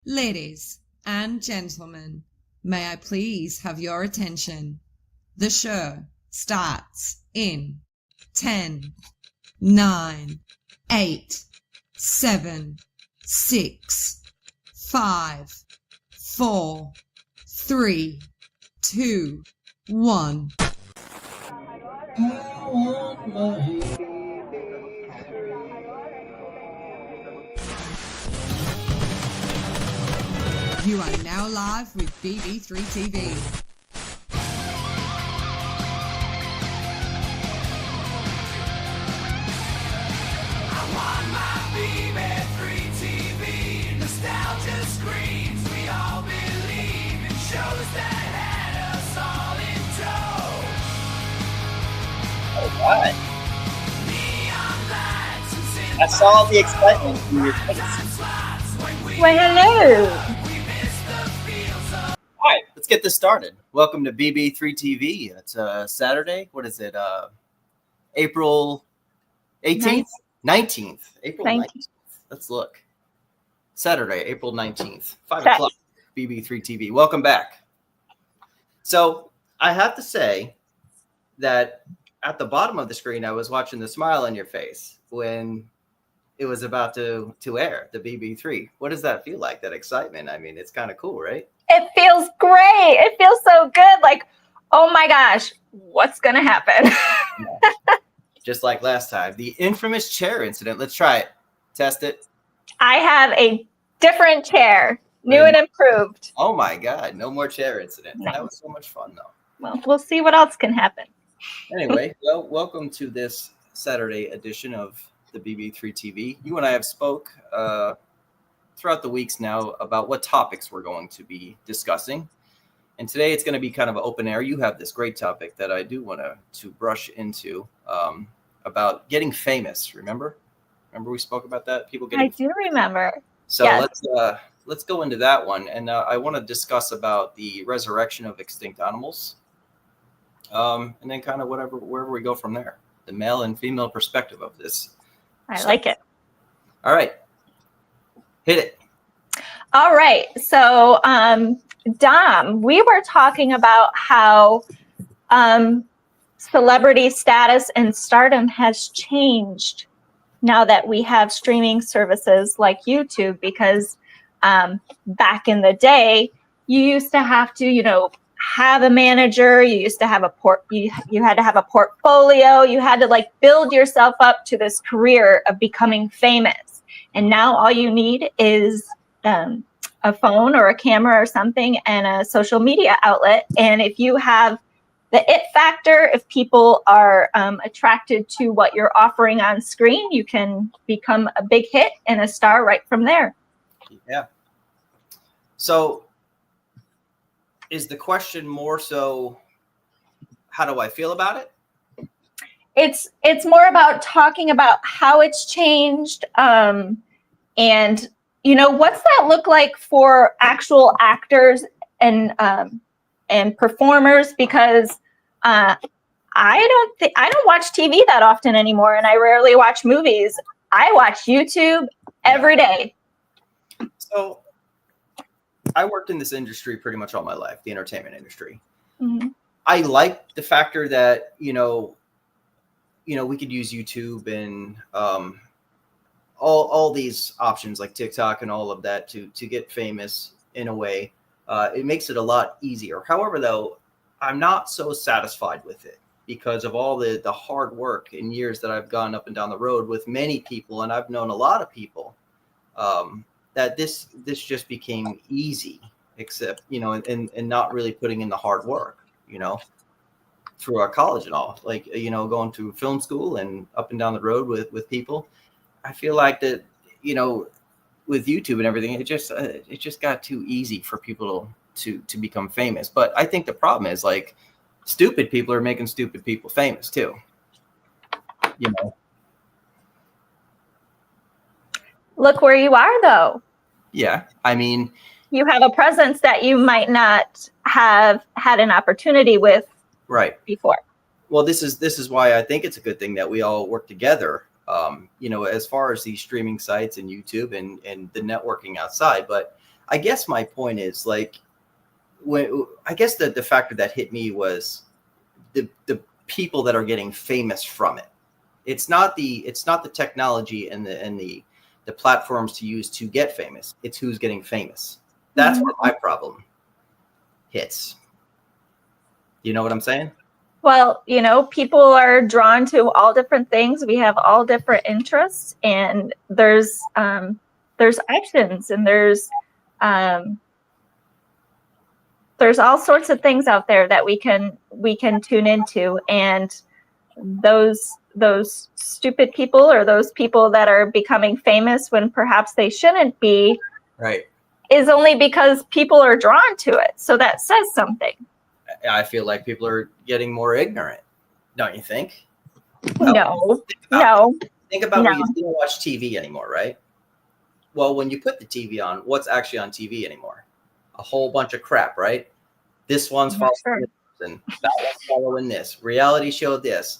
Ladies and gentlemen, may I please have your attention? The show starts in 10, 9, 8, 7, 6, 5, 4, 3, 2, 1. You are now live with BB3 TV. I want my BB3 TV. Nostalgia screams, we all believe in shows that had us all in tow. Oh, God. Neon lights and I saw the excitement in your face. Well, hello. All right, let's get this started. Welcome to BB3 TV. It's Saturday. What is it? April 18th? 19th. April 19th. Let's look. Saturday, April 19th, 5 o'clock, BB3 TV. Welcome back. So I have to say that at the bottom of the screen, I was watching the smile on your face when it was about to air, the BB3. What does that feel like, that excitement? I mean, it's kind of cool, right? It feels great. It feels so good. Like, oh my gosh, what's going to happen? Just like last time, the infamous chair incident. Let's try it. Test it. I have a different chair, new and improved. Oh my God, no more chair incident. Nice. That was so much fun, though. Well, we'll see what else can happen. Anyway, well, welcome to this Saturday edition of the BB3 TV. You and I have spoke throughout the weeks now about what topics we're going to be discussing. And today it's going to be kind of open air. You have this great topic that I do want to brush into about getting famous. Remember we spoke about that? People getting I do remember. So yes. let's go into that one. And I want to discuss about the resurrection of extinct animals. And then kind of wherever we go from there, the male and female perspective of this. I like it. All right. Hit it. All right. So, Dom, we were talking about how celebrity status and stardom has changed now that we have streaming services like YouTube, because back in the day, you used to have to, have a manager. You used to have you had to have a portfolio. You had to build yourself up to this career of becoming famous. And now all you need is a phone or a camera or something and a social media outlet. And if you have the it factor, if people are attracted to what you're offering on screen, you can become a big hit and a star right from there. Yeah. So is the question more so, how do I feel about it? It's more about talking about how it's changed, and what's that look like for actual actors and performers, because I don't watch TV that often anymore, and I rarely watch movies. I watch YouTube every day. So I worked in this industry pretty much all my life, the entertainment industry. Mm-hmm. I like the factor that, we could use YouTube and all these options like TikTok and all of that to get famous in a way. It makes it a lot easier. However, though, I'm not so satisfied with it because of all the hard work and years that I've gone up and down the road with many people. And I've known a lot of people that this just became easy, except, and not really putting in the hard work, through our college and all, going to film school and up and down the road with people. I feel like that, with YouTube and everything, it just got too easy for people to become famous. But I think the problem is stupid people are making stupid people famous too. Look where you are, though. Yeah, I mean, you have a presence that you might not have had an opportunity with before. Well, this is why I think it's a good thing that we all work together as far as these streaming sites and YouTube and the networking outside. But I guess my point is like, I guess the factor that hit me was the people that are getting famous from it. It's not the technology and the platforms to use to get famous. It's who's getting famous. That's where my problem hits. You know what I'm saying? Well, people are drawn to all different things. We have all different interests, and there's options, and there's all sorts of things out there that we can tune into, and those stupid people, or those people that are becoming famous when perhaps they shouldn't be, right, is only because people are drawn to it. So that says something. I feel like people are getting more ignorant, don't you think? No. Think about when you don't watch TV anymore, right? Well, when you put the TV on, what's actually on TV anymore? A whole bunch of crap, right? This one's following this person, that one's following this, reality show this,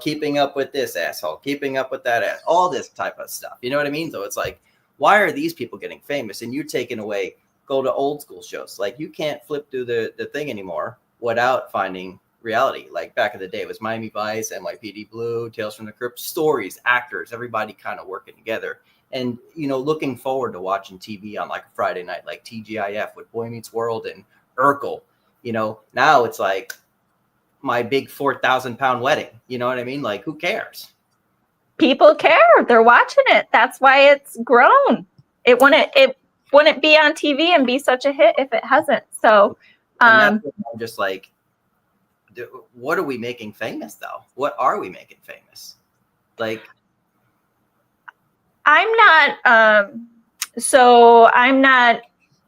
keeping up with this asshole, keeping up with that ass, all this type of stuff. You know what I mean? So it's like, why are these people getting famous? And you're taking away, go to old school shows. Like, you can't flip through the thing anymore without finding reality. Like back in the day, it was Miami Vice, NYPD Blue, Tales from the Crypt, stories, actors, everybody kind of working together. And, looking forward to watching TV on like a Friday night, like TGIF with Boy Meets World and Urkel. Now it's like My Big 4,000-Pound Wedding. You know what I mean? Like, who cares? People care. They're watching it. That's why it's grown. It wouldn't be on TV and be such a hit if it hasn't. So I'm just like, what are we making famous though? What are we making famous? Like, I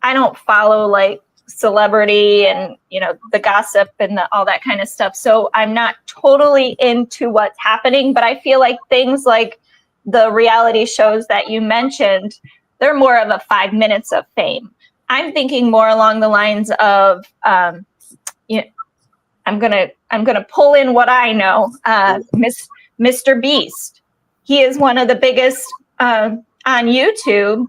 don't follow like celebrity and the gossip and all that kind of stuff. So I'm not totally into what's happening, but I feel like things like the reality shows that you mentioned, they're more of a 5 minutes of fame. I'm thinking more along the lines of, I'm gonna pull in what I know. Mr. Beast. He is one of the biggest on YouTube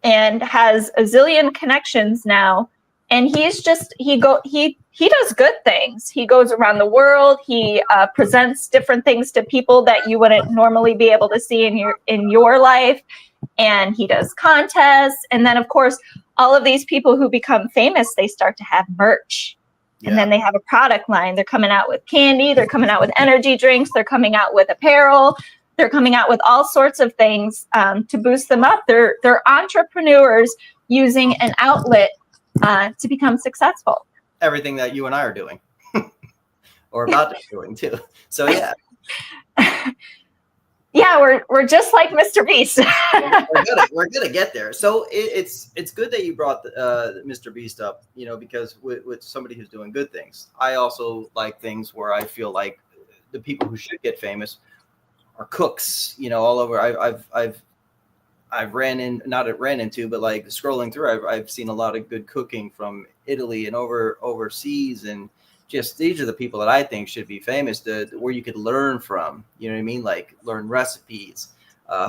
and has a zillion connections now. And he's just he does good things. He goes around the world. He presents different things to people that you wouldn't normally be able to see in your life. And he does contests. And then, of course, all of these people who become famous, they start to have merch. Yeah. And then they have a product line. They're coming out with candy. They're coming out with energy drinks. They're coming out with apparel. They're coming out with all sorts of things to boost them up. They're entrepreneurs using an outlet to become successful. Everything that you and I are doing or about to be doing too. So yeah. Yeah, we're just like Mr. Beast. we're gonna get there. So it's good that you brought Mr. Beast up, because with somebody who's doing good things. I also like things where I feel like the people who should get famous are cooks, all over. I've ran into, but like scrolling through, I've seen a lot of good cooking from Italy and overseas, and just these are the people that I think should be famous, where you could learn from. You know what I mean? Like learn recipes.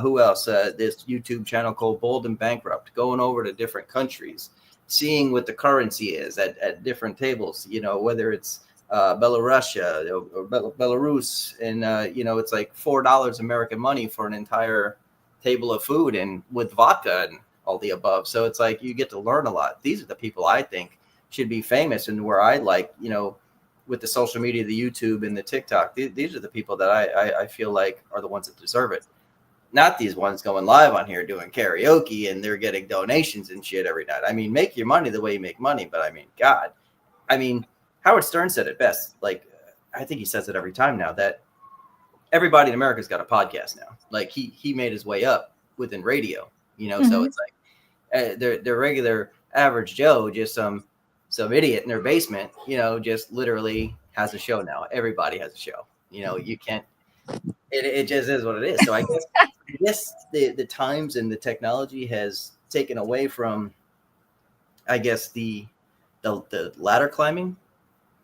Who else? This YouTube channel called Bold and Bankrupt, going over to different countries, seeing what the currency is at different tables. Whether it's Belarusia or Belarus, and it's like $4 American money for an entire table of food and with vodka and all the above. So it's like you get to learn a lot. These are the people I think should be famous, and where I like, with the social media, the YouTube and the TikTok, these are the people that I feel like are the ones that deserve it. Not these ones going live on here doing karaoke and they're getting donations and shit every night. I mean, make your money the way you make money. But I mean, God, Howard Stern said it best. Like, I think he says it every time now, that everybody in America's got a podcast now. Like he made his way up within radio, mm-hmm. So it's like their regular average Joe, just some idiot in their basement, just literally has a show now. Everybody has a show. You can't. It just is what it is. So I guess the times and the technology has taken away from, I guess, the ladder climbing,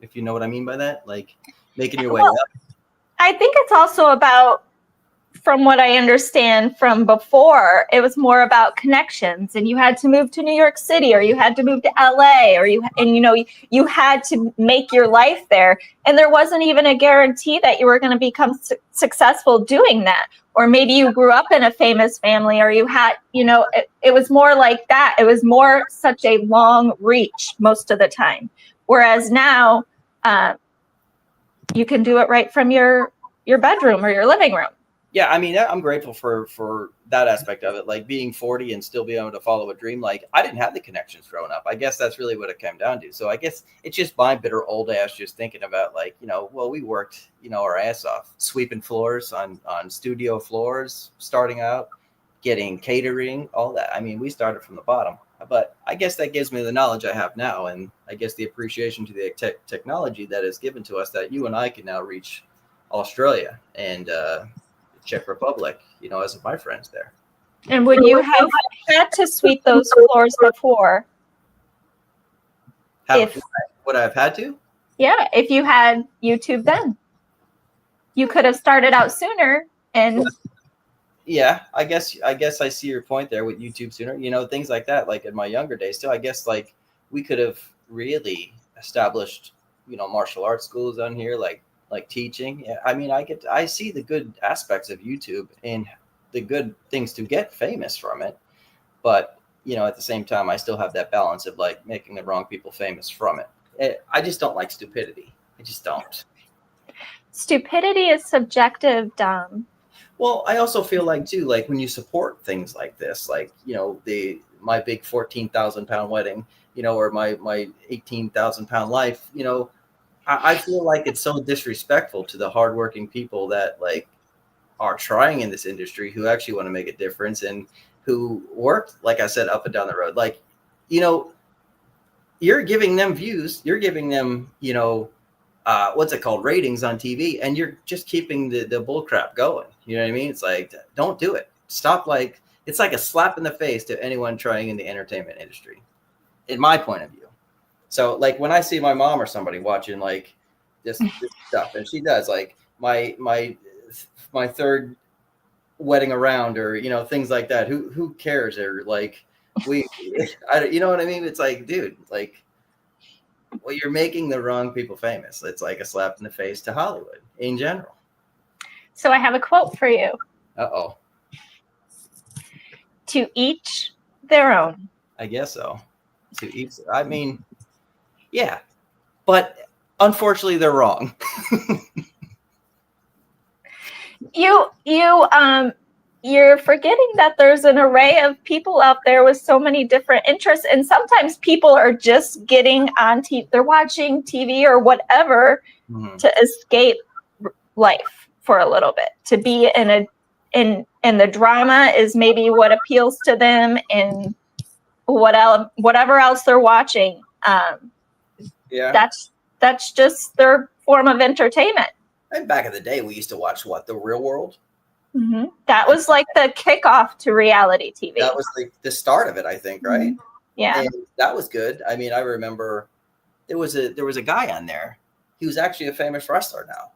if you know what I mean by that, like making your way up. I think it's also about from what I understand from before, it was more about connections, and you had to move to New York City, or you had to move to LA, or you had to make your life there, and there wasn't even a guarantee that you were going to become successful doing that. Or maybe you grew up in a famous family, or you had, it was more like that. It was more such a long reach most of the time. Whereas now, you can do it right from your bedroom or your living room. Yeah, I mean, I'm grateful for that aspect of it, like being 40 and still being able to follow a dream. Like, I didn't have the connections growing up. I guess that's really what it came down to. So I guess it's just my bitter old ass just thinking about, like, well, we worked, our ass off, sweeping floors on studio floors, starting out, getting catering, all that. I mean, we started from the bottom. But I guess that gives me the knowledge I have now, and I guess the appreciation to the technology that is given to us, that you and I can now reach Australia and Czech Republic, as my friends there. And would you have had to sweep those floors before? Would I have had to? Yeah, if you had YouTube then. You could have started out sooner and yeah, I guess I see your point there with YouTube sooner, things like that. Like in my younger days too, I guess like we could have really established, martial arts schools on here, like teaching. I mean, I see the good aspects of YouTube and the good things to get famous from it. But, at the same time, I still have that balance of like making the wrong people famous from it. I just don't like stupidity. I just don't. Stupidity is subjective, Dom. Well, I also feel like too, like when you support things like this, like, my big 14,000 pound wedding, or my 18,000 pound life, I feel like it's so disrespectful to the hardworking people that like are trying in this industry, who actually want to make a difference and who worked, like I said, up and down the road. Like, you're giving them views, you're giving them, what's it called, ratings on TV, and you're just keeping the bull crap going. You know what I mean? It's like, don't do it. Stop. Like, it's like a slap in the face to anyone trying in the entertainment industry, in my point of view. So like when I see my mom or somebody watching like this stuff, and she does like my third wedding around, or things like that, who cares? Or like you know what I mean? It's like, dude, like, well, you're making the wrong people famous. It's like a slap in the face to Hollywood in general. So I have a quote for you. Uh-oh. To each their own. I guess so. To each, I mean, yeah, but unfortunately they're wrong. You're forgetting that there's an array of people out there with so many different interests, and sometimes people are just getting on TV, they're watching TV or whatever to escape life for a little bit, to be in the drama is maybe what appeals to them, and whatever else they're watching. Yeah, that's just their form of entertainment. And back in the day, we used to watch The Real World. Mm-hmm. That was like the kickoff to reality TV. That was like the start of it, I think, right? Mm-hmm. Yeah, and that was good. I mean, I remember there was a guy on there. He was actually a famous wrestler now.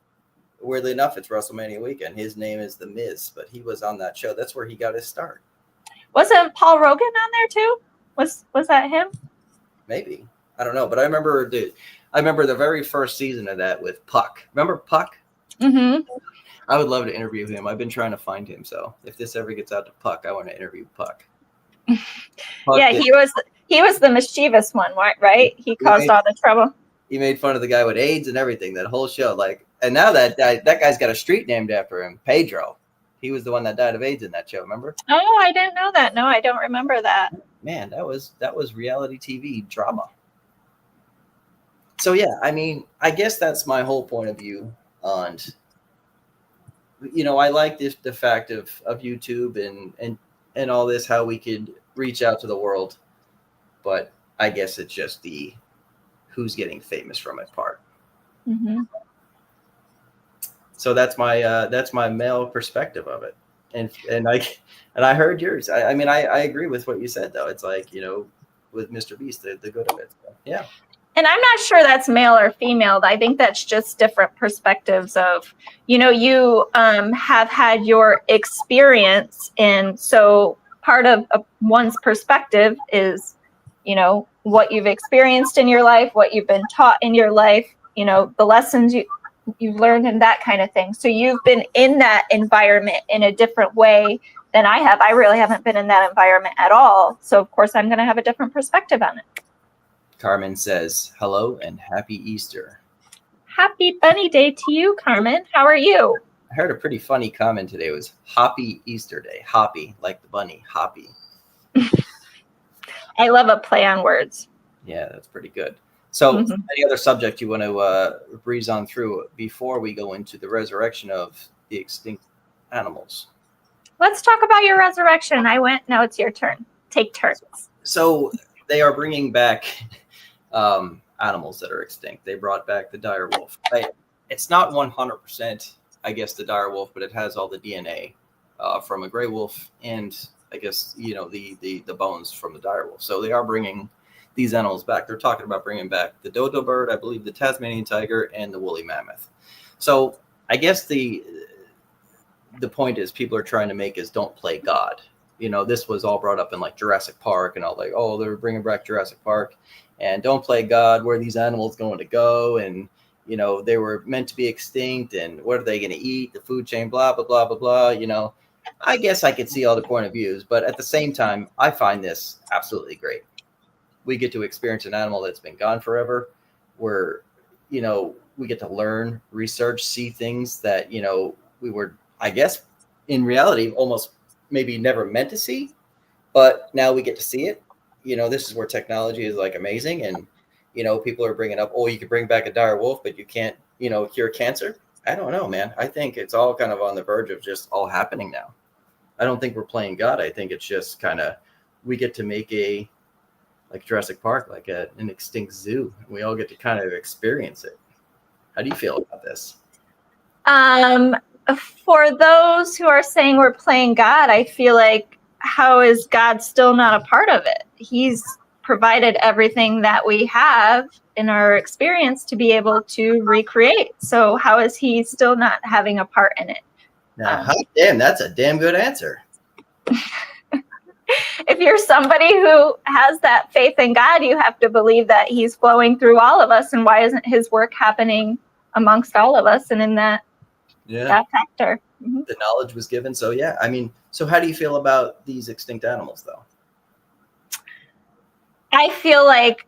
Weirdly enough, it's WrestleMania weekend. His name is The Miz, but he was on that show. That's where he got his start. Wasn't Paul Rogan on there too? Was that him? Maybe. I don't know, but I remember the very first season of that with Puck. Remember Puck? Mm-hmm. I would love to interview him. I've been trying to find him. So if this ever gets out to Puck, I want to interview Puck. Yeah, he was the mischievous one, right? He caused all the trouble. He made fun of the guy with AIDS and everything, that whole show. Like, and now that guy's got a street named after him, Pedro. He was the one that died of AIDS in that show, remember? Oh, I didn't know that. No, I don't remember that. Man, that was reality TV drama. So yeah, I mean, I guess that's my whole point of view on, I like the fact of YouTube and all this, how we could reach out to the world, but I guess it's just the who's getting famous from it part. Mm-hmm. So that's my male perspective of it, and I heard yours. I mean, I agree with what you said though. It's like, with Mr. Beast, the good of it. So, yeah. And I'm not sure that's male or female. I think that's just different perspectives of, you have had your experience. And so part of one's perspective is, what you've experienced in your life, what you've been taught in your life, the lessons you've learned and that kind of thing. So you've been in that environment in a different way than I have. I really haven't been in that environment at all. So of course I'm going to have a different perspective on it. Carmen says, hello and happy Easter. Happy Bunny Day to you, Carmen. How are you? I heard a pretty funny comment today. It was Hoppy Easter Day. Hoppy, like the bunny, Hoppy. I love a play on words. Yeah, that's pretty good. So any other subject you want to breeze on through before we go into the resurrection of the extinct animals? Let's talk about your resurrection. I went. Now it's your turn. Take turns. So they are bringing back animals that are extinct. They brought back the dire wolf. It's not 100%, I guess, the dire wolf, but it has all the DNA from a gray wolf and I guess, the bones from the dire wolf. So they are bringing these animals back. They're talking about bringing back the dodo bird, I believe the Tasmanian tiger, and the woolly mammoth. So I guess the point is people are trying to make is don't play God. This was all brought up in like Jurassic Park and all like, oh, they're bringing back Jurassic Park and don't play God. Where are these animals going to go? And, they were meant to be extinct and what are they going to eat? The food chain, blah, blah, blah, blah, blah. I guess I could see all the point of views, but at the same time, I find this absolutely great. We get to experience an animal that's been gone forever where, we get to learn, research, see things that, we were, I guess, in reality, almost maybe never meant to see, but now we get to see it. This is where technology is like amazing. And, people are bringing up, oh, you could bring back a dire wolf, but you can't, cure cancer. I don't know, man. I think it's all kind of on the verge of just all happening now. I don't think we're playing God. I think it's just kind of, we get to make like Jurassic Park, like an extinct zoo. We all get to kind of experience it. How do you feel about this? For those who are saying we're playing God, I feel like, how is God still not a part of it? He's provided everything that we have in our experience to be able to recreate. So how is he still not having a part in it? Now, damn, that's a damn good answer. If you're somebody who has that faith in God, you have to believe that he's flowing through all of us. And why isn't his work happening amongst all of us and in that factor? Mm-hmm. The knowledge was given. So, yeah, I mean, so how do you feel about these extinct animals, though? I feel like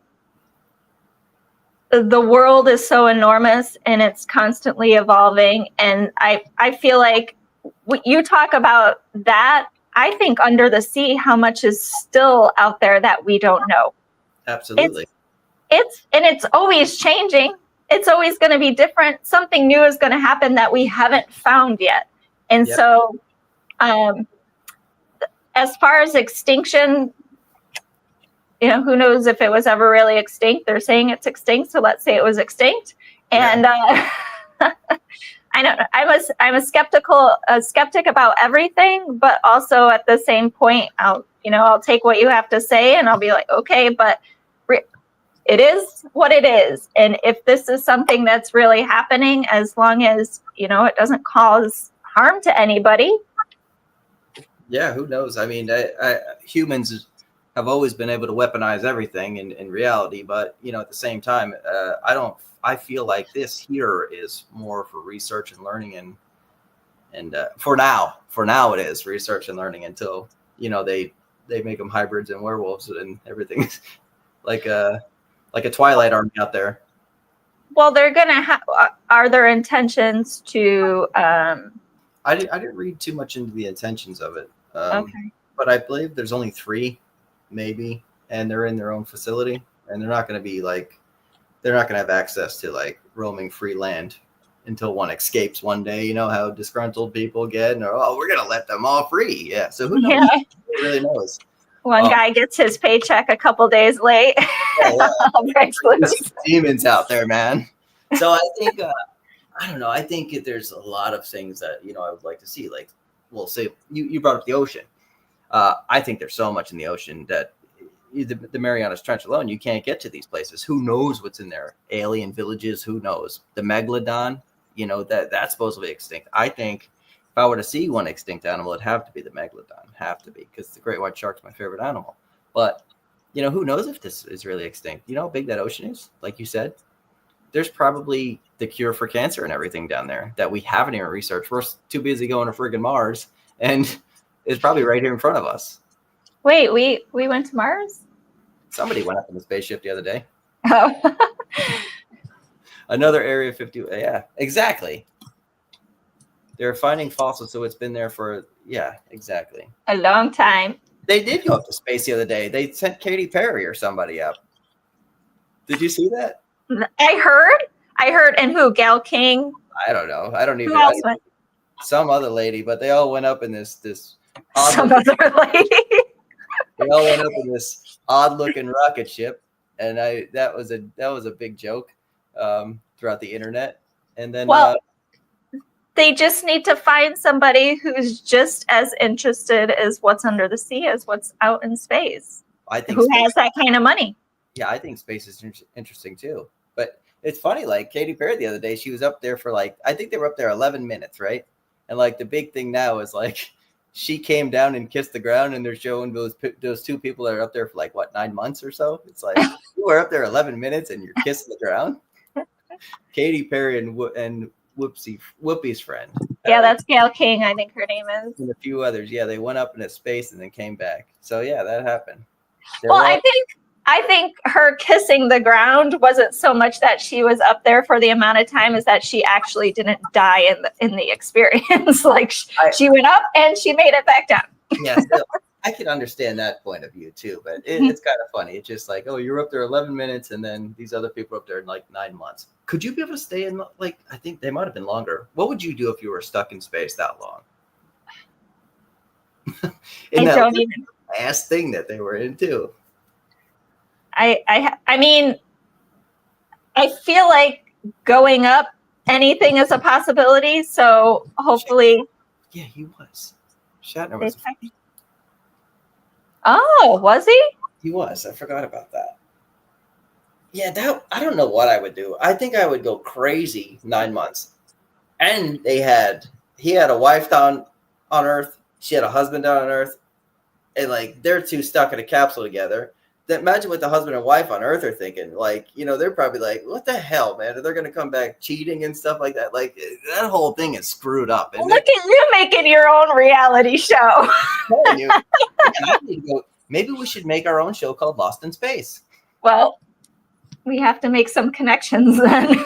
the world is so enormous and it's constantly evolving. And I feel like when you talk about that, I think under the sea, how much is still out there that we don't know. Absolutely. It's always changing. It's always going to be different. Something new is going to happen that we haven't found yet. And so as far as extinction, who knows if it was ever really extinct? They're saying it's extinct, so let's say it was extinct. And I don't know. I'm a skeptic about everything, but also at the same point, I'll take what you have to say, and I'll be like, okay, but it is what it is. And if this is something that's really happening, as long as it doesn't cause harm to anybody. Yeah, who knows? I mean, humans have always been able to weaponize everything in reality, but at the same time, I feel like this here is more for research and learning, and for now it is research and learning until they make them hybrids and werewolves and everything like a Twilight army out there. Well, they're gonna have. Are there intentions to? I didn't read too much into the intentions of it. Okay. But I believe there's only 3, maybe, and they're in their own facility, and they're not going to have access to like roaming free land until one escapes one day. You know how disgruntled people get, and we're going to let them all free. Yeah. So who knows? Yeah. Who really knows? One guy gets his paycheck a couple days late. There's demons out there, man. So I think, I don't know. I think there's a lot of things that, I would like to see. Like, we'll say you brought up the ocean. I think there's so much in the ocean that the Marianas Trench alone, you can't get to these places. Who knows what's in there? Alien villages, who knows? The megalodon, that's supposed to be extinct. I think if I were to see one extinct animal, it'd have to be the megalodon. Have to be, because the great white shark's my favorite animal. But, who knows if this is really extinct? You know how big that ocean is? Like you said, there's probably the cure for cancer and everything down there that we haven't even researched. We're too busy going to friggin' Mars, and it's probably right here in front of us. Wait, we went to Mars? Somebody went up in the spaceship the other day. Oh. Another Area 50. Yeah, exactly. They're finding fossils, so it's been there for, exactly. A long time. They did go up to space the other day. They sent Katy Perry or somebody up. Did you see that? I heard, and who? Gail King? I don't know. I don't even Who else went? Some other lady, but they all went up in this Some other lady. They all went up in this odd-looking rocket ship, and that was a big joke throughout the internet. And then, they just need to find somebody who's just as interested as what's under the sea as what's out in space. I think who has that kind of money? Yeah, I think space is interesting too. But it's funny, like Katy Perry the other day, she was up there for I think they were up there 11 minutes, right? And the big thing now is she came down and kissed the ground, and they're showing those two people that are up there for 9 months or so. It's you were up there 11 minutes and you're kissing the ground. Katy Perry and Whoopi's friend. Yeah, that's Gail King, I think her name is. And a few others. Yeah, they went up into space and then came back. So yeah, that happened. I think her kissing the ground wasn't so much that she was up there for the amount of time as that she actually didn't die in the experience. She went up and she made it back down. Yeah, so I can understand that point of view too, but it's kind of funny. It's just you're up there 11 minutes and then these other people are up there in 9 months. Could you be able to stay in I think they might have been longer. What would you do if you were stuck in space that long? I don't even ass thing that they were in too. I mean, I feel like going up anything is a possibility. So hopefully. Yeah, he was. Shatner was. Oh, was he? He was. I forgot about that. Yeah, I don't know what I would do. I think I would go crazy 9 months. And he had a wife down on Earth. She had a husband down on Earth. And they're two stuck in a capsule together. Imagine what the husband and wife on Earth are thinking. They're probably what the hell, man? Are they going to come back cheating and stuff like that? That whole thing is screwed up. Look at you making your own reality show. Maybe we should make our own show called Lost in Space. Well, we have to make some connections then.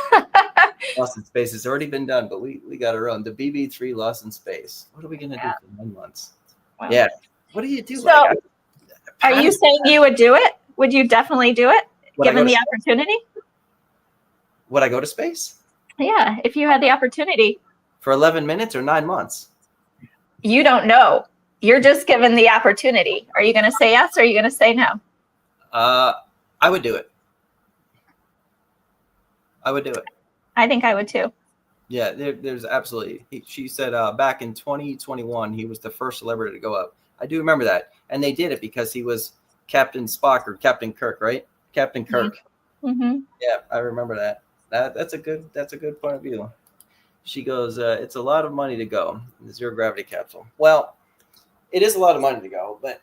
Lost in Space has already been done, but we got our own. The BB3 Lost in Space. What are we going to do for 9 months? Wow. Yeah. What do you do? So, are you saying you would do it? Would you definitely do it, given the opportunity? Would I go to space? Yeah, if you had the opportunity. For 11 minutes or 9 months? You don't know. You're just given the opportunity. Are you going to say yes or are you going to say no? I would do it. I would do it. I think I would too. Yeah, there's absolutely. She said back in 2021, he was the first celebrity to go up. I do remember that. And they did it because he was Captain Spock or Captain Kirk, right? Captain Kirk. Mm-hmm. Yeah, I remember that. That's a good point of view. She goes, it's a lot of money to go. The zero gravity capsule. Well, it is a lot of money to go, but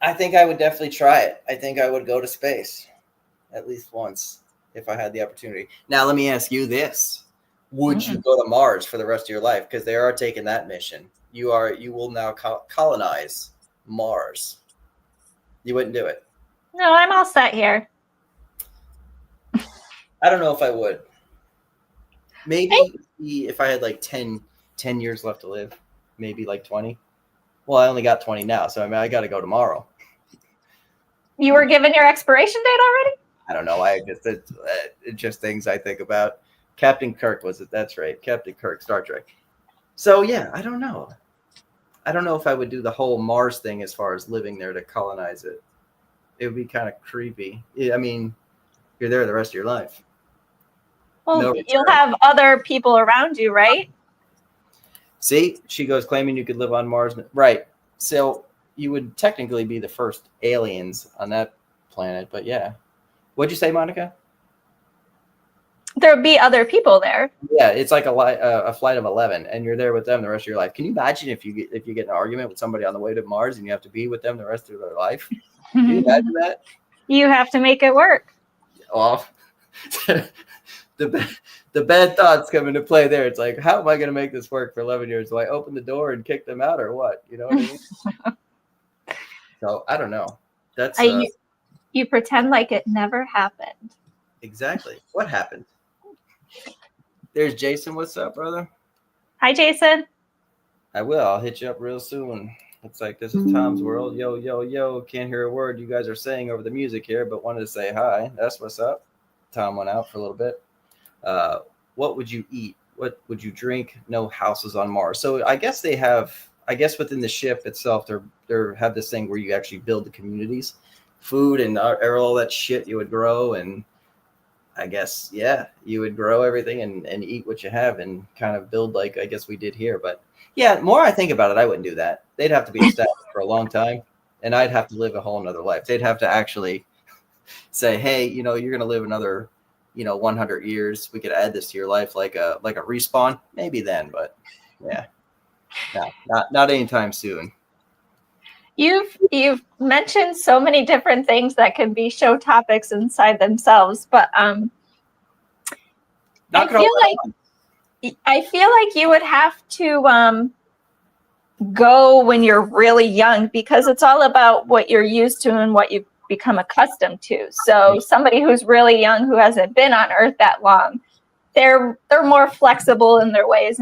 I think I would definitely try it. I think I would go to space at least once if I had the opportunity. Now, let me ask you this. Would you go to Mars for the rest of your life? Because they are taking that mission. You will now colonize Mars. You wouldn't do it? No, I'm all set here. I don't know if I would. Maybe if I had 10 years left to live, maybe 20. Well, I only got 20 now, so I got to go tomorrow. You were given your expiration date already? I don't know. It's just things I think about. Captain Kirk was it? That's right. Captain Kirk, Star Trek. So yeah, I don't know. I don't know if I would do the whole Mars thing as far as living there to colonize it. It would be kind of creepy. I mean, you're there the rest of your life. Well, you'll have other people around you, right? See, she goes claiming you could live on Mars. Right. So you would technically be the first aliens on that planet. But yeah, what'd you say, Monica? There'd be other people there. Yeah, it's like a flight of 11, and you're there with them the rest of your life. Can you imagine if you get in an argument with somebody on the way to Mars and you have to be with them the rest of their life? Can you imagine that? You have to make it work. Off. The bad thoughts come into play there. It's like, how am I going to make this work for 11 years? Do I open the door and kick them out or what? You know what I mean? So I don't know. That's you pretend like it never happened. exactly what happened. There's Jason. What's up, brother? Hi, Jason. I will. I'll hit you up real soon. Looks like this is Tom's world. Yo, yo, yo. Can't hear a word you guys are saying over the music here, but wanted to say hi. That's what's up. Tom went out for a little bit. What would you eat? What would you drink? No houses on Mars. So I guess they have, I guess within the ship itself, they have this thing where you actually build the communities, food and all that shit you would grow. And I guess, yeah, you would grow everything and eat what you have and kind of build like I guess we did here. But yeah, the more I think about it, I wouldn't do that. They'd have to be established for a long time, and I'd have to live a whole nother life. They'd have to actually say, hey, you know, you're going to live another, 100 years. We could add this to your life like a respawn. Maybe then, but yeah, no, not anytime soon. You've mentioned so many different things that can be show topics inside themselves, but I feel like you would have to go when you're really young, because it's all about what you're used to and what you've become accustomed to. So somebody who's really young, who hasn't been on Earth that long, they're more flexible in their ways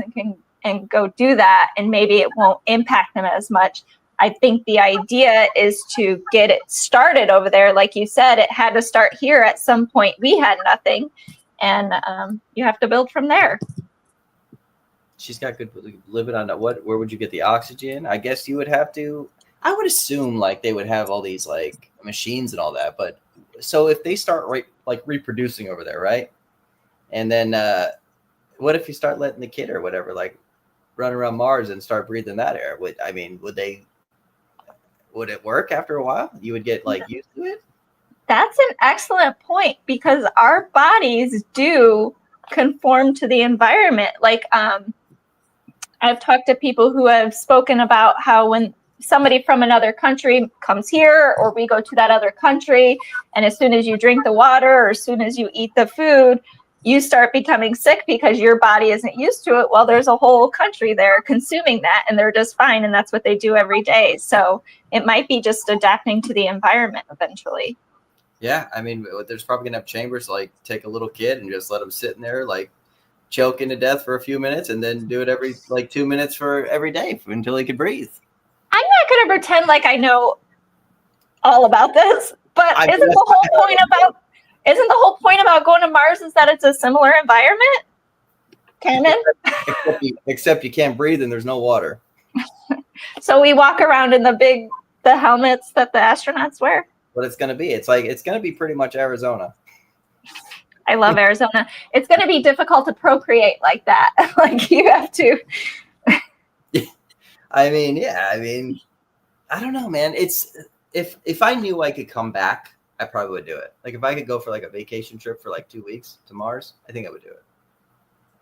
and go do that, and maybe it won't impact them as much. I think the idea is to get it started over there. Like you said, it had to start here at some point. We had nothing, and you have to build from there. She's got good living on that. Where would you get the oxygen? I guess you would have to. I would assume like they would have all these like machines and all that. But so if they start reproducing over there, right? And then what if you start letting the kid or whatever like run around Mars and start breathing that air? Would it work after a while? You would get like used to it? That's an excellent point, because our bodies do conform to the environment. Like I've talked to people who have spoken about how when somebody from another country comes here, or we go to that other country, and as soon as you drink the water or as soon as you eat the food, you start becoming sick because your body isn't used to it. Well, there's a whole country there consuming that, and they're just fine, and that's what they do every day. So it might be just adapting to the environment eventually. Yeah, I mean, there's probably gonna have chambers like take a little kid and just let him sit in there like choking to death for a few minutes, and then do it every like 2 minutes for every day until he can breathe. I'm not going to pretend like I know all about this, but isn't the whole point about going to Mars is that it's a similar environment? Canon? Except you can't breathe and there's no water. So we walk around in the helmets that the astronauts wear. What it's going to be. It's going to be pretty much Arizona. I love Arizona. It's going to be difficult to procreate like that. Like you have to. I mean, I don't know, man. It's if I knew I could come back, I probably would do it. Like if I could go for like a vacation trip for like 2 weeks to Mars, I think I would do it.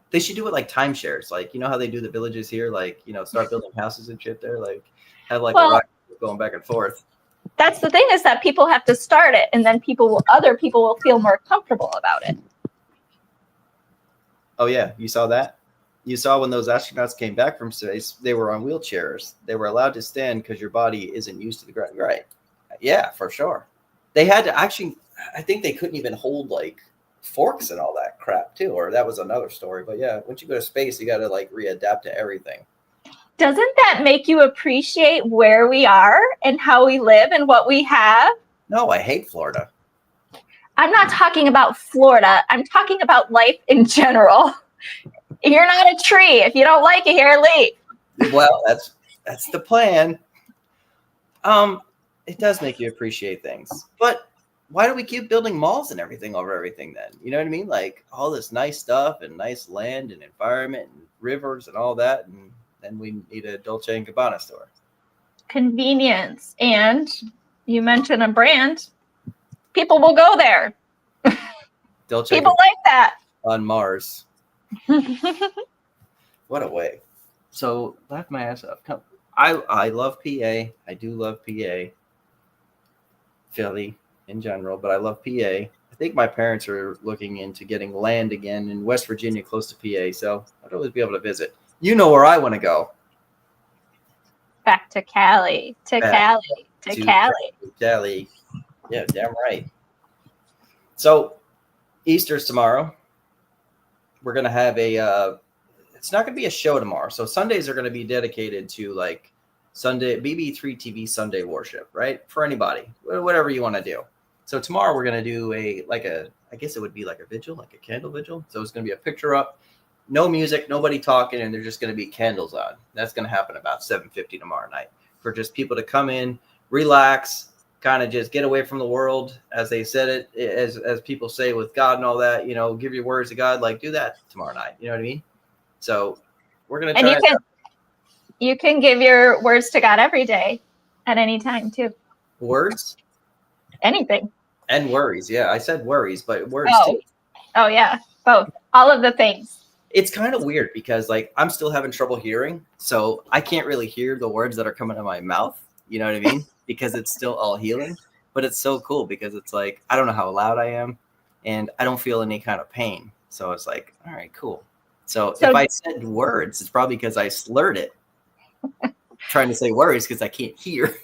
They should do it like timeshares, like you know how they do the villages here, like start building houses and shit there, like have like a rocket going back and forth. That's the thing, is that people have to start it, and then other people will feel more comfortable about it. Oh yeah, you saw that? You saw when those astronauts came back from space, they were on wheelchairs. They were allowed to stand because your body isn't used to the ground. Right. Yeah, for sure. They had to actually, I think they couldn't even hold like forks and all that crap too, or that was another story. But yeah, once you go to space, you got to like readapt to everything. Doesn't that make you appreciate where we are and how we live and what we have? No, I hate Florida. I'm not talking about Florida. I'm talking about life in general. You're not a tree. If you don't like it here, leave. Well, that's the plan. It does make you appreciate things. But why do we keep building malls and everything over everything then? You know what I mean? Like all this nice stuff and nice land and environment and rivers and all that, and then we need a Dolce & Gabbana store. convenience, and you mention a brand, people will go there. They'll check People it like that. on Mars. What a way. So laugh my ass off. I love PA. I do love PA. Philly in general, but I love PA. I think my parents are looking into getting land again in West Virginia close to PA, so I'd always be able to visit. You know where I want to go. Back to Cali. To Back Cali. Cali. Yeah, damn right. So Easter's tomorrow. We're going to have it's not going to be a show tomorrow. So Sundays are going to be dedicated to like Sunday, BB3 TV Sunday worship, right? For anybody, whatever you want to do. So tomorrow we're going to do I guess it would be like a vigil, like a candle vigil. So it's going to be a picture up, no music, nobody talking, and there's just going to be candles on. That's going to happen about 7:50 tomorrow night for just people to come in, relax, kind of just get away from the world, as they said it, as people say with God and all that, you know, give your words to God, like do that tomorrow night. You know what I mean? So we're going to try. And you can give your words to God every day at any time too. Words? Anything. And worries. Yeah, I said worries, but words too. Oh yeah, both. All of the things. It's kind of weird because like I'm still having trouble hearing, so I can't really hear the words that are coming out of my mouth. You know what I mean? Because it's still all healing. But it's so cool because it's like I don't know how loud I am, and I don't feel any kind of pain. So it's like, all right, cool. So if I said words, it's probably because I slurred it. Trying to say worries because I can't hear.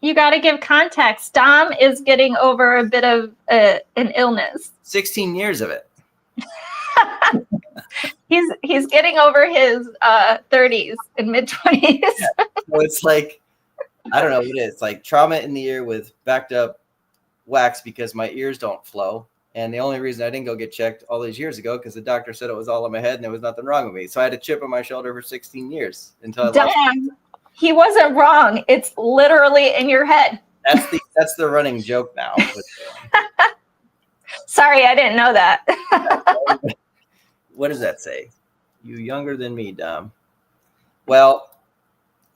You got to give context. Dom is getting over a bit of an illness. 16 years of it. He's getting over his 30s and mid 20s. Yeah. So it's like, I don't know what it is. It's like trauma in the ear with backed up wax because my ears don't flow. And the only reason I didn't go get checked all these years ago because the doctor said it was all in my head and there was nothing wrong with me. So I had a chip on my shoulder for 16 years until I lost. He wasn't wrong. It's literally in your head. That's the running joke now. Sorry, I didn't know that. What does that say? You younger than me, Dom. Well,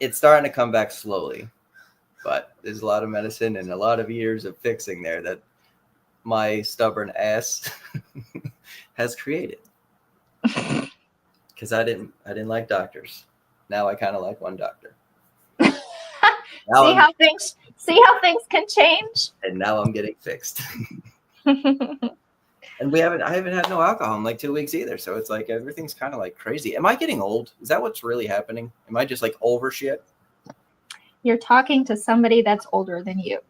it's starting to come back slowly, but there's a lot of medicine and a lot of years of fixing there that my stubborn ass has created. Because I didn't like doctors. Now I kind of like one doctor. See how things can change. And now I'm getting fixed. And I haven't had no alcohol in like 2 weeks either. So it's like everything's kind of like crazy. Am I getting old? Is that what's really happening? Am I just like over shit? You're talking to somebody that's older than you.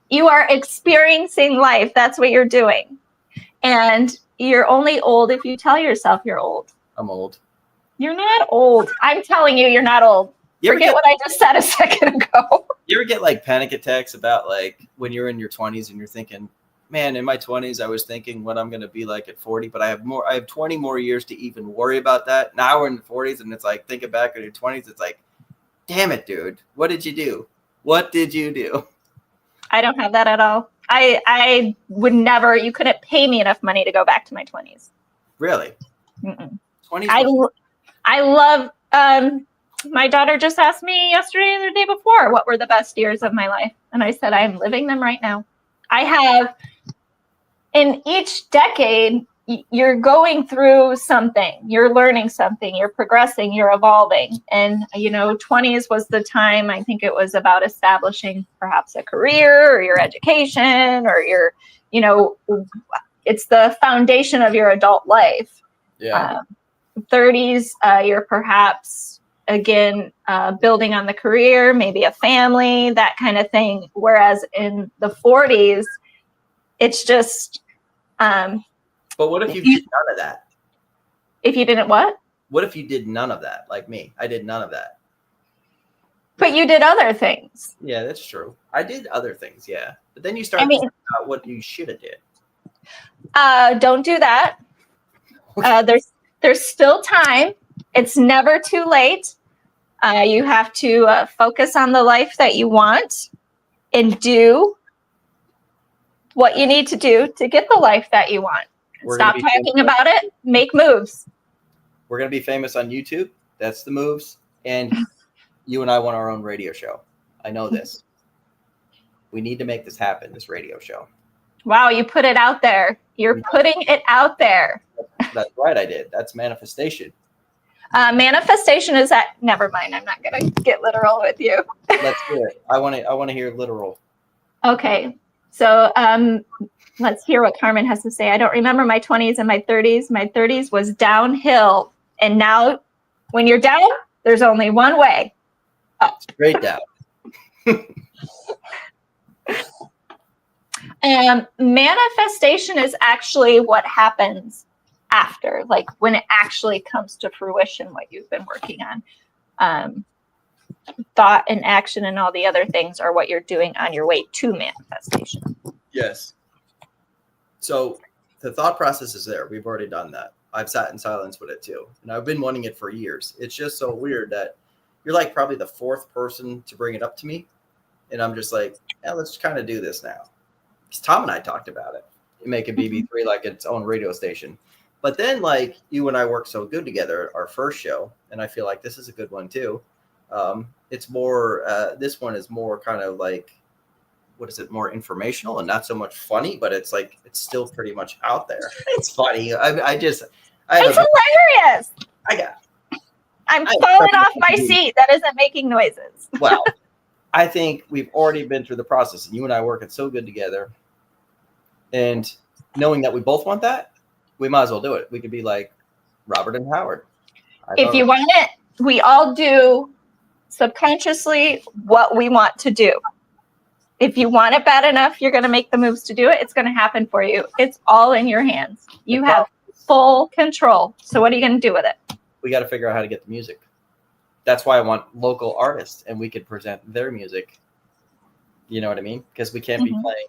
You are experiencing life. That's what you're doing. And you're only old if you tell yourself you're old. I'm old. You're not old. I'm telling you, you're not old. Forget what I just said a second ago. You ever get like panic attacks about like when you're in your 20s and you're thinking, man, in my 20s, I was thinking what I'm going to be like at 40, but I have 20 more years to even worry about that. Now we're in the 40s and it's like, thinking back in your 20s, it's like, damn it, dude. What did you do? What did you do? I don't have that at all. I would never, you couldn't pay me enough money to go back to my 20s. Really? 20s. I love, my daughter just asked me yesterday or the day before, what were the best years of my life? And I said, I'm living them right now. I have, in each decade, you're going through something, you're learning something, you're progressing, you're evolving. And, 20s was the time, I think it was about establishing perhaps a career or your education or your, it's the foundation of your adult life. Yeah. 30s, you're perhaps, again, building on the career, maybe a family, that kind of thing. Whereas in the 40s, it's just... but what if you did none of that? If you didn't what? What if you did none of that, like me? I did none of that. But you did other things. Yeah, that's true. I did other things, yeah. But then you start thinking about what you should have did. Don't do that. There's still time. It's never too late. You have to focus on the life that you want and do what you need to do to get the life that you want. Stop talking about it. Make moves. We're going to be famous on YouTube. That's the moves. And You and I want our own radio show. I know this. We need to make this happen, this radio show. Wow, you put it out there. You're putting it out there. That's right, I did. That's manifestation. Manifestation is that. Never mind. I'm not gonna get literal with you. Let's hear it. I want to hear literal. Okay, so let's hear what Carmen has to say. I don't remember my 20s and my 30s. My 30s was downhill, and now, when you're down, there's only one way: up. Straight down. And manifestation is actually what happens after, like when it actually comes to fruition, what you've been working on. Thought and action and all the other things are what you're doing on your way to manifestation. Yes. So the thought process is there. We've already done that. I've sat in silence with it too. And I've been wanting it for years. It's just so weird that you're like probably the fourth person to bring it up to me. And I'm just like, yeah, let's kind of do this now. Because Tom and I talked about it. Making BB3 like its own radio station. But then like you and I worked so good together, our first show, and I feel like this is a good one too. It's more, this one is more kind of like, what is it, more informational and not so much funny, but it's like, it's still pretty much out there. It's funny. It's hilarious. I'm falling off my seat. That isn't making noises. Well, I think we've already been through the process, and you and I working so good together. And knowing that we both want that, we might as well do it. We could be like Robert and Howard. If you want it, we all do subconsciously what we want to do. If you want it bad enough, you're going to make the moves to do it. It's going to happen for you. It's all in your hands. You have full control. So what are you going to do with it? We got to figure out how to get the music. That's why I want local artists, and we could present their music. You know what I mean? Because we can't be playing.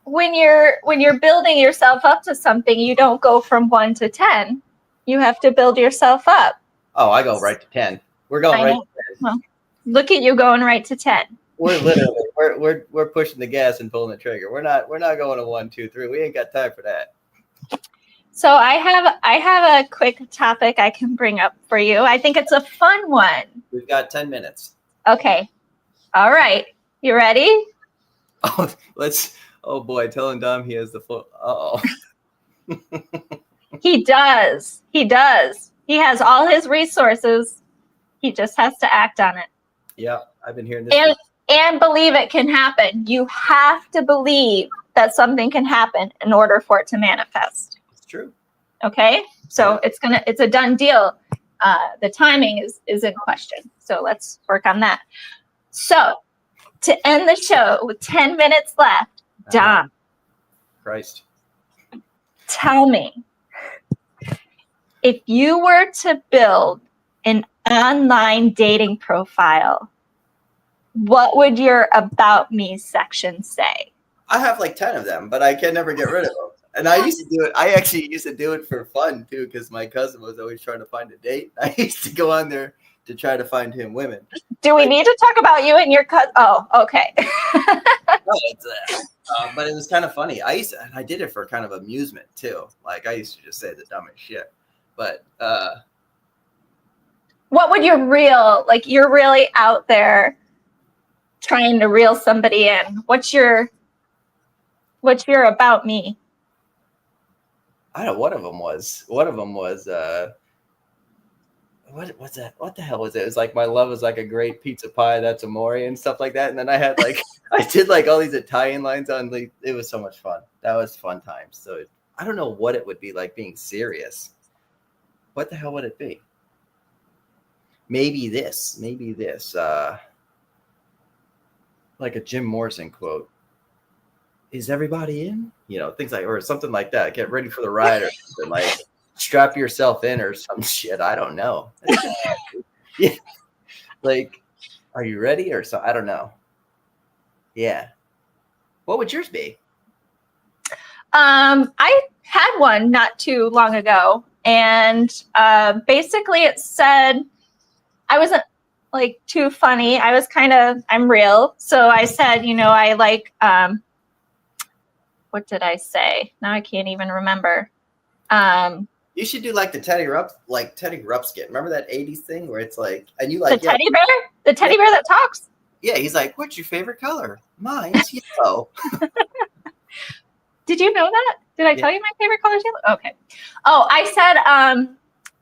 When you're building yourself up to something, you don't go from 1 to 10. You have to build yourself up. Oh, I go right to 10. We're going right to 10. Well, look at you going right to 10. We're literally we're pushing the gas and pulling the trigger. We're not going to 1, 2, 3. We ain't got time for that. So I have a quick topic I can bring up for you. I think it's a fun one. We've got 10 minutes. Okay. All right. You ready? Oh, oh boy, telling Dom he has the full. Uh-oh. He does. He has all his resources. He just has to act on it. Yeah, I've been hearing this. And believe it can happen. You have to believe that something can happen in order for it to manifest. It's true. Okay? So it's a done deal. The timing is in question. So let's work on that. So to end the show with 10 minutes left, Dom. Christ. Tell me, if you were to build an online dating profile, what would your About Me section say? I have like 10 of them, but I can never get rid of them. And I used to do it. I actually used to do it for fun too, because my cousin was always trying to find a date. I used to go on there to try to find him women. Do we need to talk about you and your cousin? Oh, okay. No, but it was kind of funny. I did it for kind of amusement too. Like I used to just say the dumbest shit. But what would you're really out there trying to reel somebody in? What's your About Me? I don't know. One of them was what's that? What the hell was it? It was like my love is like a great pizza pie that's amore and stuff like that. And then I had like I did like all these Italian lines on. Like, it was so much fun. That was fun times. So I don't know what it would be like being serious. What the hell would it be? Maybe this. Like a Jim Morrison quote. Is everybody in? You know, things like, or something like that. Get ready for the ride or something like. Strap yourself in or some shit. I don't know. Yeah. Like, are you ready or so? I don't know. Yeah. What would yours be? I had one not too long ago, and basically it said I wasn't like too funny. I'm real. So I said, I like what did I say? Now I can't even remember. You should do like the Teddy Rupp skit. Remember that 80s thing where it's like, and you The like, teddy bear? The teddy bear that talks? yeah, he's like, what's your favorite color? Mine's yellow. Did you know that? Did I tell you my favorite color is yellow? Okay. Oh, I said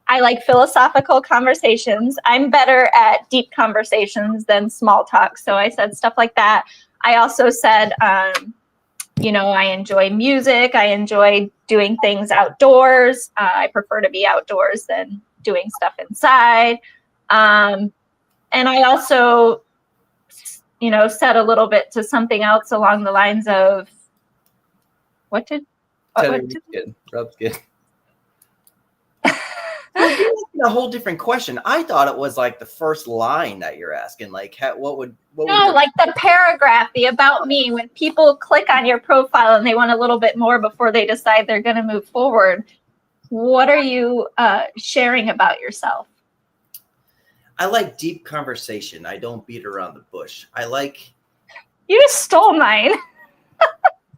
I like philosophical conversations. I'm better at deep conversations than small talk. So I said stuff like that. I also said, you know, I enjoy music. I enjoy doing things outdoors. I prefer to be outdoors than doing stuff inside. And I also, you know, said a little bit to something else along the lines of, Teddy Rupp skit. A whole different question. I thought it was like the first line that you're asking, like what would like the paragraph, the about me, when people click on your profile and they want a little bit more before they decide they're going to move forward. What are you sharing about yourself? I like deep conversation. I don't beat around the bush. You just stole mine.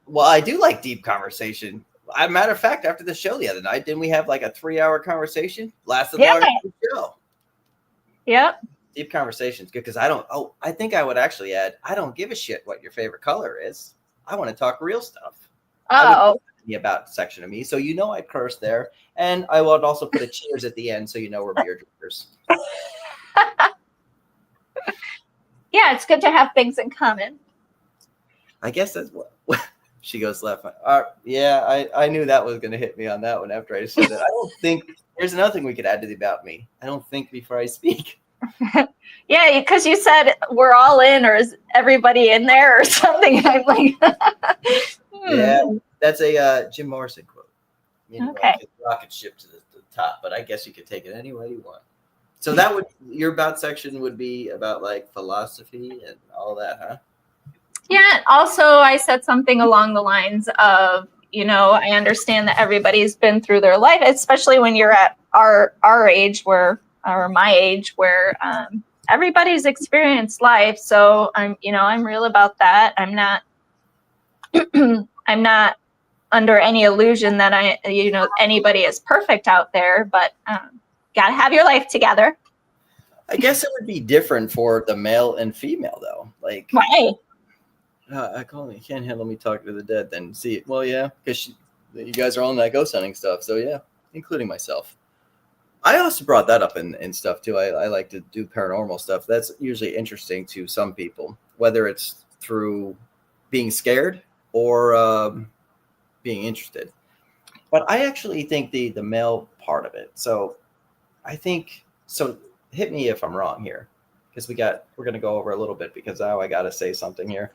Well, I do like deep conversation. Matter of fact, after the show the other night, didn't we have like a 3-hour conversation? Lasted longer than the show. Yep. Deep conversation's good because I think I would actually add, I don't give a shit what your favorite color is. I want to talk real stuff. The about section of me. So you know I curse there. And I would also put a cheers at the end so you know we're beer drinkers. Yeah, it's good to have things in common. I guess that's what she goes left. Yeah, I knew that was going to hit me on that one after I said that. I don't think there's another thing we could add to the about me. I don't think before I speak. Yeah, because you said we're all in, or is everybody in there, or something. I'm like, Yeah, that's a Jim Morrison quote. You know, okay. Like rocket ship to the top, but I guess you could take it any way you want. So that would your about section would be about like philosophy and all that, huh? Yeah. Also, I said something along the lines of, you know, I understand that everybody's been through their life, especially when you're at our age, or my age, where everybody's experienced life. So I'm real about that. I'm not under any illusion that anybody is perfect out there, but gotta have your life together. I guess it would be different for the male and female though. Like, right. I call me. You can't handle me talking to the dead. Then see, well, yeah, because you guys are all in that ghost hunting stuff. So yeah, including myself. I also brought that up in stuff too. I like to do paranormal stuff. That's usually interesting to some people, whether it's through being scared or being interested. But I actually think the male part of it. So I think so. Hit me if I'm wrong here, because we're going to go over a little bit because now I got to say something here.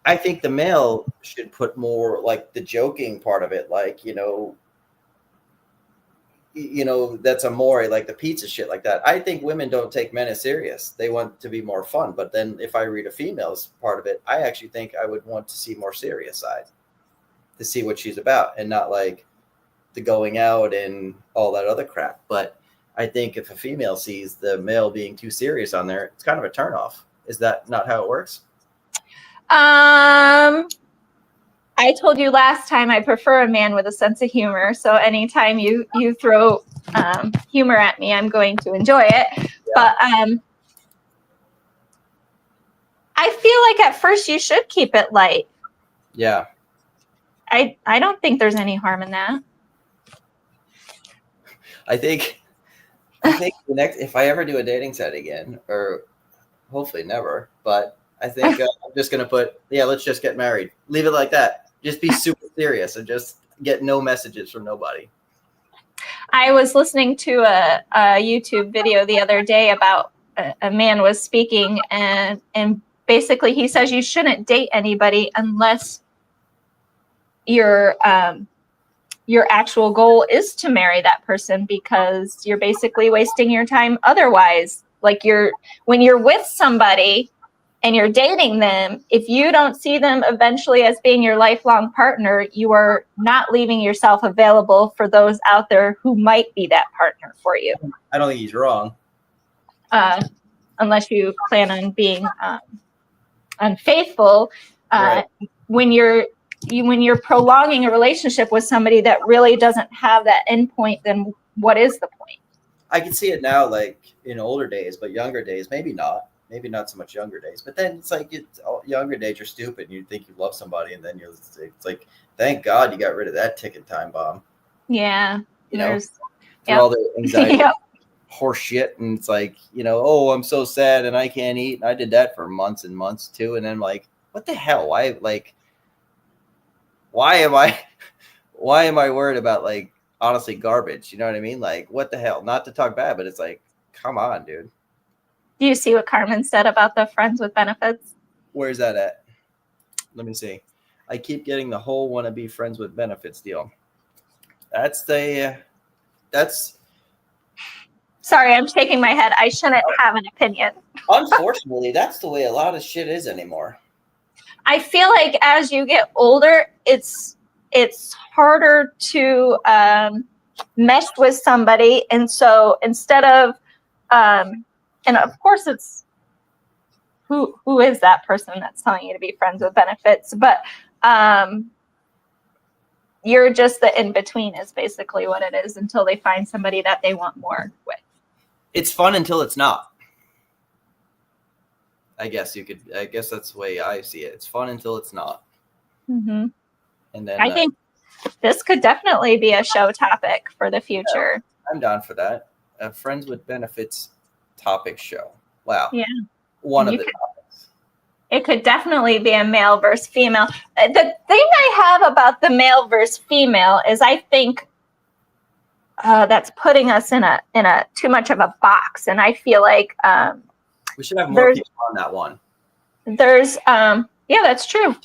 I think the male should put more like the joking part of it, like, you know, that's amore, like the pizza shit like that. I think women don't take men as serious. They want to be more fun. But then if I read a female's part of it, I actually think I would want to see more serious side, to see what she's about, and not like the going out and all that other crap. But I think if a female sees the male being too serious on there, it's kind of a turnoff. Is that not how it works? I told you last time I prefer a man with a sense of humor. So anytime you throw humor at me, I'm going to enjoy it. Yeah. But I feel like at first you should keep it light. Yeah. I don't think there's any harm in that. I think the next, if I ever do a dating set again, or hopefully never, but I think I'm just going to put, let's just get married. Leave it like that. Just be super serious and just get no messages from nobody. I was listening to a YouTube video the other day about a man was speaking, and basically he says you shouldn't date anybody unless your actual goal is to marry that person, because you're basically wasting your time otherwise. Like when you're with somebody and you're dating them, if you don't see them eventually as being your lifelong partner, you are not leaving yourself available for those out there who might be that partner for you. I don't think he's wrong. Unless you plan on being unfaithful. Right. When you're when you're prolonging a relationship with somebody that really doesn't have that end point, then what is the point? I can see it now, like in older days, but younger days, maybe not. Maybe not so much younger days. But then it's like younger days, you're stupid. You think you love somebody, and then it's like, thank God you got rid of that ticking time bomb. Yeah. You know, There's, through all the anxiety, Yep. horse shit, and it's like, oh, I'm so sad and I can't eat. And I did that for months and months too. And then like, what the hell? Why am I worried about like honestly garbage? You know what I mean? Like, what the hell? Not to talk bad, but it's like, come on, dude. Do you see what Carmen said about the friends with benefits? Where's that at? Let me see. I keep getting the whole want to be friends with benefits deal. That's Sorry, I'm shaking my head. I shouldn't have an opinion. unfortunately, that's the way a lot of shit is anymore. I feel like as you get older, it's harder to mesh with somebody, and so instead of and of course it's who is that person that's telling you to be friends with benefits, but you're just the in between is basically what it is until they find somebody that they want more with. It's fun until it's not. I guess that's the way I see it. It's fun until it's not. Mm-hmm. And then I think this could definitely be a show topic for the future. I'm down for that. A friends with benefits topic show. Wow. Yeah. One of the topics. It could definitely be a male versus female. The thing I have about the male versus female is I think that's putting us in a too much of a box, and I feel like we should have more people on that one. There's yeah, that's true.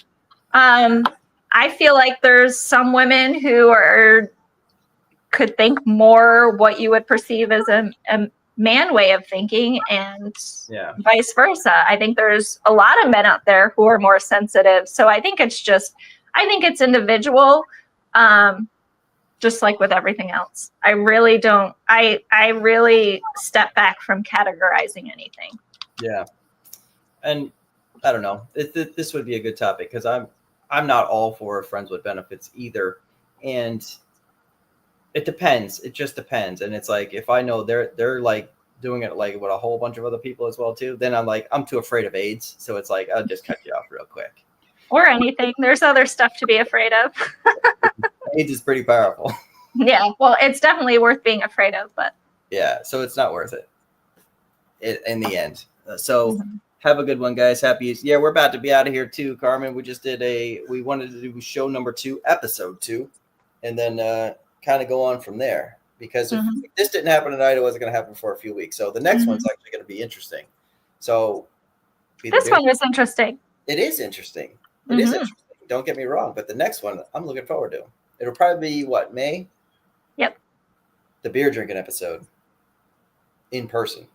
I feel like there's some women who could think more what you would perceive as a man way of thinking, and vice versa. I think there's a lot of men out there who are more sensitive. So I think it's individual, just like with everything else. I really step back from categorizing anything. Yeah. And I don't know, this would be a good topic because I'm not all for friends with benefits either. And it depends. It just depends. And it's like, if I know they're like doing it like with a whole bunch of other people as well too, then I'm too afraid of AIDS. So it's like, I'll just cut you off real quick. Or anything. There's other stuff to be afraid of. AIDS is pretty powerful. Yeah. Well, it's definitely worth being afraid of, but. Yeah. So it's not worth it in the end. So have a good one, guys. Happy. Yeah. We're about to be out of here too, Carmen. We just we wanted to do show number 2, episode 2, and then, kind of go on from there, because if this didn't happen tonight, it wasn't going to happen for a few weeks. So the next one's actually going to be interesting. So this one was interesting. It is interesting. It is interesting. Don't get me wrong, but the next one I'm looking forward to. It'll probably be May? Yep. The beer drinking episode in person.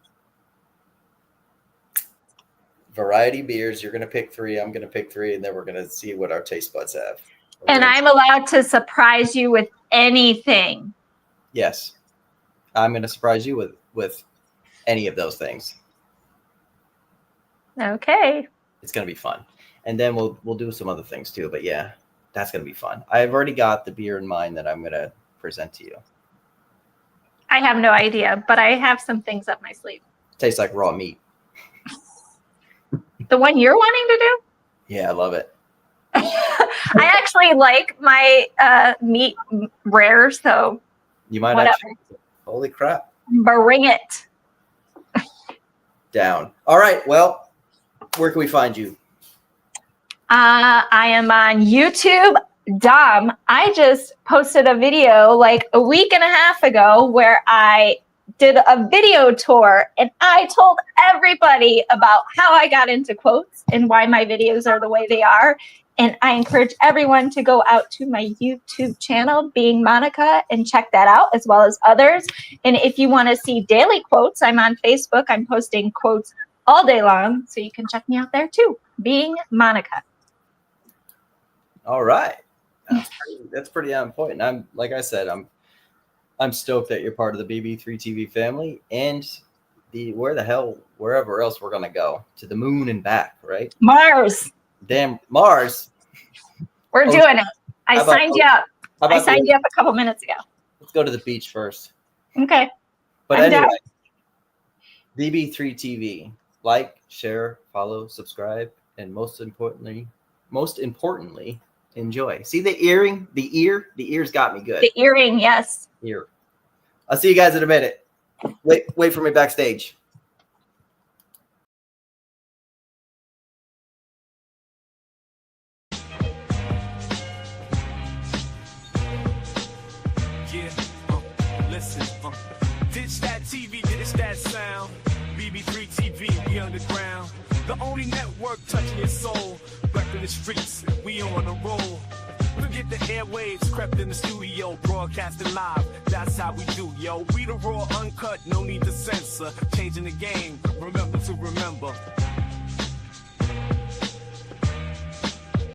Variety beers. You're going to pick 3. I'm going to pick 3, and then we're going to see what our taste buds have. And I'm allowed to surprise you with anything. Yes. I'm going to surprise you with any of those things. Okay. It's going to be fun. And then we'll do some other things too. But yeah, that's going to be fun. I've already got the beer in mind that I'm going to present to you. I have no idea, but I have some things up my sleeve. Tastes like raw meat. The one you're wanting to do? Yeah, I love it. I actually like my meat rare, so you might whatever. Actually. Holy crap. Bring it. Down. All right. Well, where can we find you? I am on YouTube. Dom, I just posted a video like a week and a half ago where I did a video tour, and I told everybody about how I got into quotes and why my videos are the way they are. And I encourage everyone to go out to my YouTube channel, Being Monica, and check that out, as well as others. And if you want to see daily quotes, I'm on Facebook. I'm posting quotes all day long, so you can check me out there too, Being Monica. All right. That's pretty on point. And I'm, like I said, I'm stoked that you're part of the BB3 TV family, and wherever else we're going to go, to the moon and back, right? Mars. Damn, Mars. We're doing it. I how about- signed you up. How I about signed you up a couple minutes ago. let's go to the beach first. Okay. But I'm anyway, down. DB3 TV. Like, share, follow, subscribe, and most importantly, enjoy. See the earring? The ear's got me good. The earring, yes. Ear. I'll see you guys in a minute. Wait for me backstage. Yeah, listen, ditch that TV, ditch that sound. BB3 TV, we underground. The only network touching your soul. Back in the streets, we on a roll. Forget the airwaves, crept in the studio, broadcasting live. That's how we do, yo. We the raw, uncut, no need to censor. Changing the game, remember to remember.